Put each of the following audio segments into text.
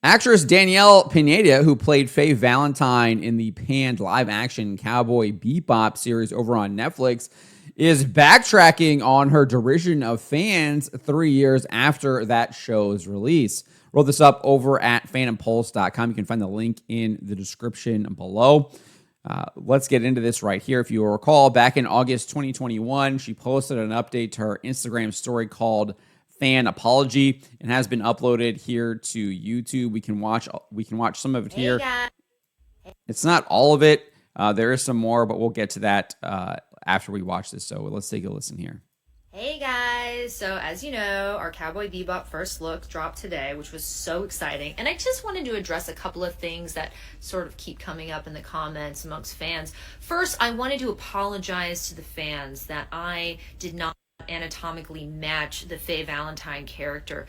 Actress Danielle Pineda, who played Faye Valentine in the panned live-action Cowboy Bebop series over on Netflix, is backtracking on her derision of fans 3 years after that show's release. Wrote this up over at phantompulse.com. You can find the link in the description below. Let's get into this right here. If you recall, back in August 2021, she posted an update to her Instagram story called Fan Apology and has been uploaded here to YouTube. We can watch some of it here. It's not all of it. There is some more, but we'll get to that after we watch this. So let's take a listen here. Hey guys, so as you know, our Cowboy Bebop first look dropped today, which was so exciting. And I just wanted to address a couple of things that sort of keep coming up in the comments amongst fans. First, I wanted to apologize to the fans that I did not anatomically match the Faye Valentine character.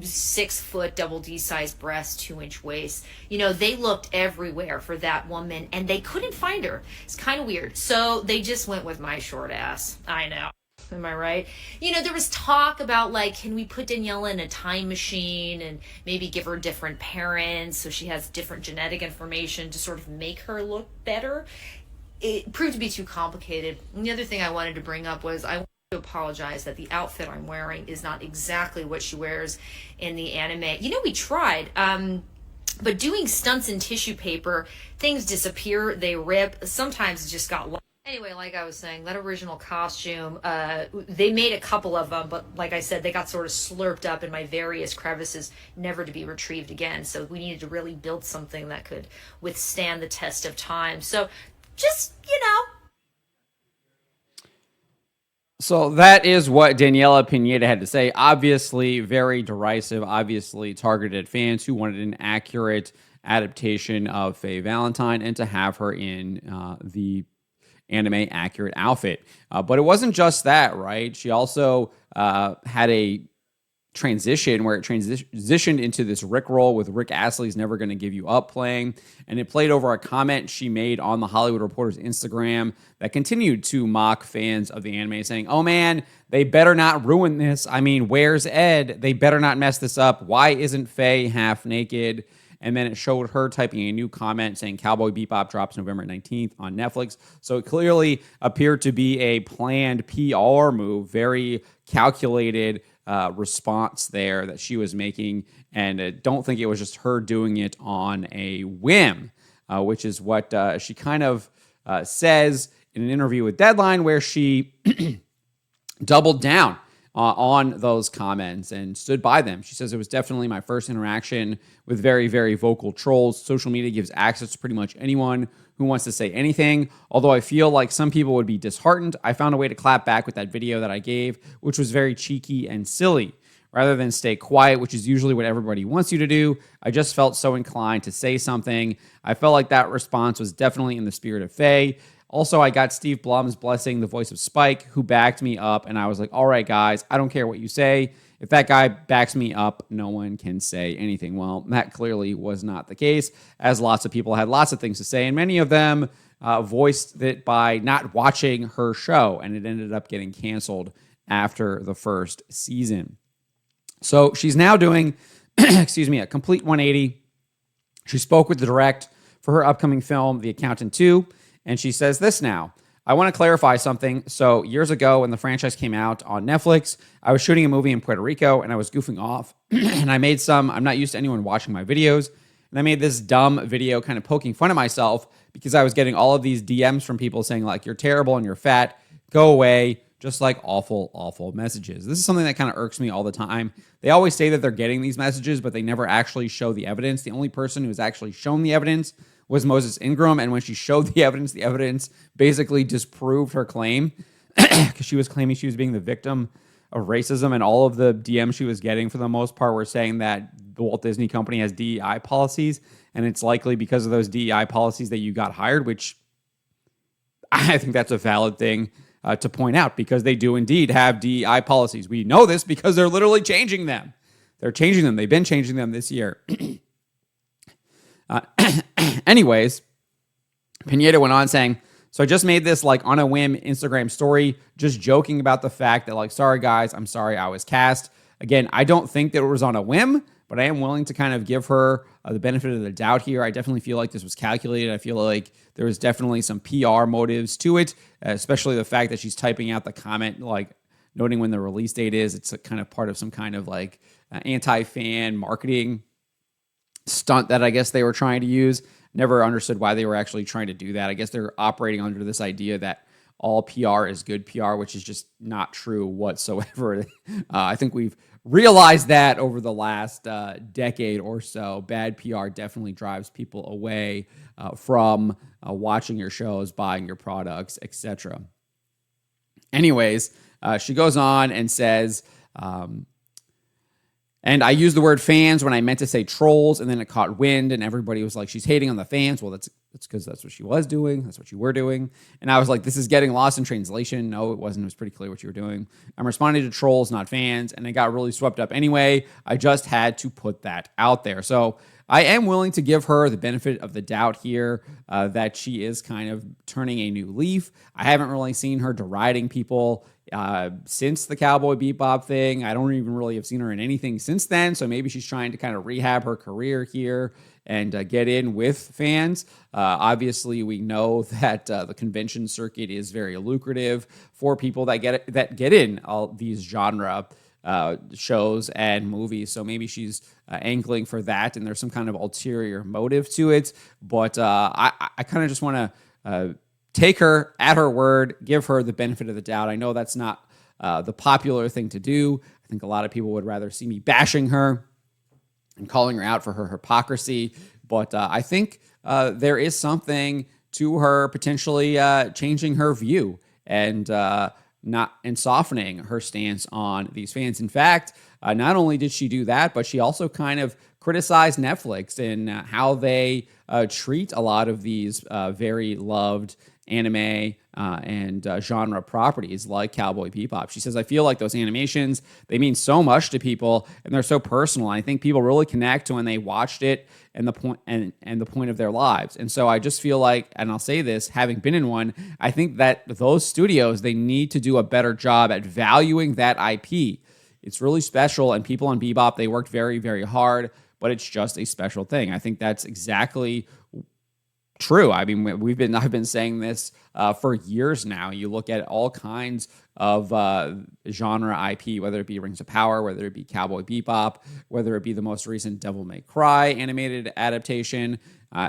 6 foot, double D size breast, 2-inch waist. You know, they looked everywhere for that woman and they couldn't find her. It's kind of weird. So they just went with my short ass. I know. Am I right? You know, there was talk about, like, can we put Daniella in a time machine and maybe give her different parents so she has different genetic information to sort of make her look better? It proved to be too complicated. And the other thing I wanted to bring up was I want to apologize that the outfit I'm wearing is not exactly what she wears in the anime. You know, we tried, but doing stunts in tissue paper, things disappear, they rip. Sometimes it just got lost. Anyway, like I was saying, that original costume, they made a couple of them, but like I said, they got sort of slurped up in my various crevices, never to be retrieved again. So we needed to really build something that could withstand the test of time. So just, you know. So that is what Daniella Pineda had to say. Obviously, very derisive, obviously targeted at fans who wanted an accurate adaptation of Faye Valentine and to have her in the anime accurate outfit. But it wasn't just that, right? She also had a transition where it transitioned into this Rickroll with Rick Astley's Never Gonna Give You Up playing, and it played over a comment she made on the Hollywood Reporter's Instagram that continued to mock fans of the anime, saying, "Oh man, they better not ruin this. I mean, where's Ed? They better not mess this up. Why isn't Faye half naked?" And then it showed her typing a new comment saying Cowboy Bebop drops November 19th on Netflix. So it clearly appeared to be a planned PR move, very calculated response there that she was making. And I don't think it was just her doing it on a whim, which is what she kind of says in an interview with Deadline, where she doubled down on those comments and stood by them. She says, "It was definitely my first interaction with very, very vocal trolls. Social media gives access to pretty much anyone who wants to say anything. Although I feel like some people would be disheartened, I found a way to clap back with that video that I gave, which was very cheeky and silly. Rather than stay quiet, which is usually what everybody wants you to do, I just felt so inclined to say something. I felt like that response was definitely in the spirit of Faye. Also, I got Steve Blum's blessing, the voice of Spike, who backed me up, and I was like, all right, guys, I don't care what you say. If that guy backs me up, no one can say anything." Well, that clearly was not the case, as lots of people had lots of things to say, and many of them voiced it by not watching her show, and it ended up getting canceled after the first season. So she's now doing, a complete 180. She spoke with the direct for her upcoming film, The Accountant 2, and she says this now. "I want to clarify something. So years ago when the franchise came out on Netflix, I was shooting a movie in Puerto Rico and I was goofing off and I made I'm not used to anyone watching my videos. And I made this dumb video kind of poking fun at myself because I was getting all of these DMs from people saying like, you're terrible and you're fat, go away, just like awful, awful messages. This is something that kind of irks me all the time. They always say that they're getting these messages, but they never actually show the evidence. The only person who's actually shown the evidence was Moses Ingram, and when she showed the evidence basically disproved her claim because she was claiming she was being the victim of racism, and all of the DMs she was getting for the most part were saying that the Walt Disney Company has DEI policies, and it's likely because of those DEI policies that you got hired, which I think that's a valid thing to point out, because they do indeed have DEI policies. We know this because they're literally changing them. They're changing them. They've been changing them this year. Anyways, Pineda went on saying, "So I just made this like on a whim Instagram story, just joking about the fact that like, sorry guys, I'm sorry I was cast. Again, I don't think that it was on a whim, but I am willing to kind of give her the benefit of the doubt here. I definitely feel like this was calculated. I feel like there was definitely some PR motives to it, especially the fact that she's typing out the comment, like noting when the release date is. It's a kind of part of some kind of like anti-fan marketing stunt that I guess they were trying to use. Never understood why they were actually trying to do that. I guess they're operating under this idea that all PR is good PR, which is just not true whatsoever. I think we've realized that over the last decade or so. Bad PR definitely drives people away from watching your shows, buying your products, etc. Anyways, she goes on and says, and I used the word fans when I meant to say trolls, and then it caught wind, and everybody was like, she's hating on the fans. Well, that's because that's what she was doing. That's what you were doing. And I was like, this is getting lost in translation. No, it wasn't. It was pretty clear what you were doing. I'm responding to trolls, not fans, and it got really swept up anyway. I just had to put that out there. So I am willing to give her the benefit of the doubt here that she is kind of turning a new leaf. I haven't really seen her deriding people since the Cowboy Bebop thing. I don't even really have seen her in anything since then, so maybe she's trying to kind of rehab her career here and get in with fans. Obviously, we know that the convention circuit is very lucrative for people that get in all these genre shows and movies, so maybe she's angling for that, and there's some kind of ulterior motive to it. But I kind of just want to take her at her word, give her the benefit of the doubt. I know that's not the popular thing to do. I think a lot of people would rather see me bashing her and calling her out for her hypocrisy. But I think there is something to her potentially changing her view and softening her stance on these fans. In fact, not only did she do that, but she also kind of criticized Netflix and how they treat a lot of these very loved anime and genre properties like Cowboy Bebop. She says, I feel like those animations, they mean so much to people and they're so personal. I think people really connect to when they watched it and the point and the point of their lives. And so I just feel like, and I'll say this, having been in one, I think that those studios, they need to do a better job at valuing that IP. It's really special, and people on Bebop, they worked very, very hard, but it's just a special thing. I think that's exactly true. I mean, I've been saying this for years now. You look at all kinds of genre IP, whether it be Rings of Power, whether it be Cowboy Bebop, whether it be the most recent Devil May Cry animated adaptation.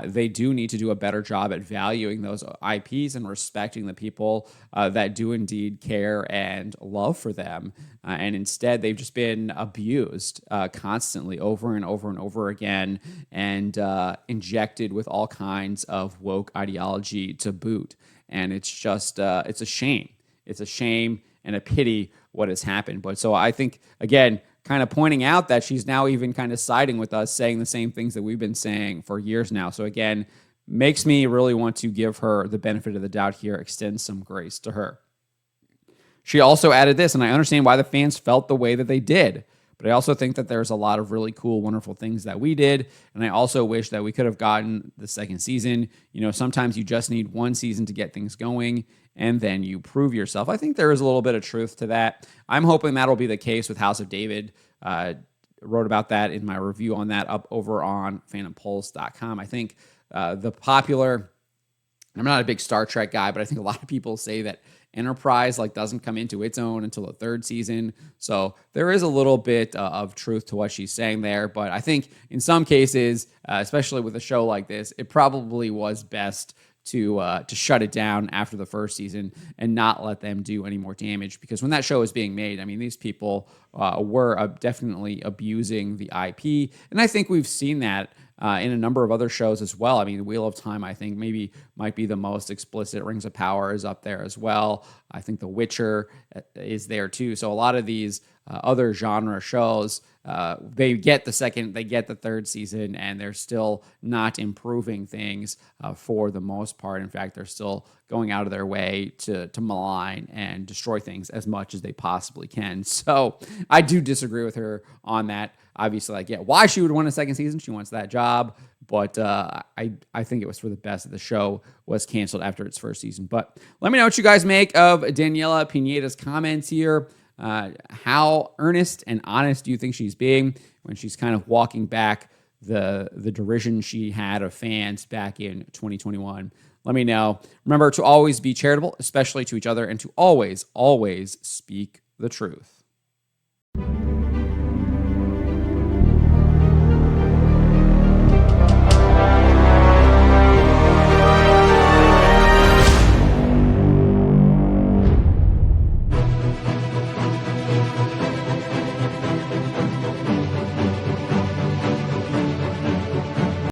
They do need to do a better job at valuing those IPs and respecting the people that do indeed care and love for them. And instead, they've just been abused constantly over and over and over again and injected with all kinds of woke ideology to boot. And it's just, it's a shame. It's a shame and a pity what has happened. But so I think, again, kind of pointing out that she's now even kind of siding with us, saying the same things that we've been saying for years now. So again, makes me really want to give her the benefit of the doubt here, extend some grace to her. She also added this, and I understand why the fans felt the way that they did, but I also think that there's a lot of really cool, wonderful things that we did, and I also wish that we could have gotten the second season. You know, sometimes you just need one season to get things going, and then you prove yourself. I think there is a little bit of truth to that. I'm hoping that'll be the case with House of David. Wrote about that in my review on that up over on phantompulse.com. I think I'm not a big Star Trek guy, but I think a lot of people say that Enterprise doesn't come into its own until the third season. So there is a little bit of truth to what she's saying there. But I think in some cases, especially with a show like this, it probably was best to shut it down after the first season and not let them do any more damage. Because when that show was being made, I mean, these people were definitely abusing the IP. And I think we've seen that in a number of other shows as well. I mean, Wheel of Time, I think, might be the most explicit. Rings of Power is up there as well. I think The Witcher is there too. So a lot of these other genre shows, they get the third season, and they're still not improving things for the most part. In fact, they're still going out of their way to malign and destroy things as much as they possibly can. So I do disagree with her on that. Obviously, I get why she would want a second season. She wants that job. But I think it was for the best that the show was canceled after its first season. But let me know what you guys make of Daniella Pineda's comments here. How earnest and honest do you think she's being? when she's kind of walking back the derision she had of fans back in 2021. Let me know. Remember to always be charitable, especially to each other, and to always, always speak the truth.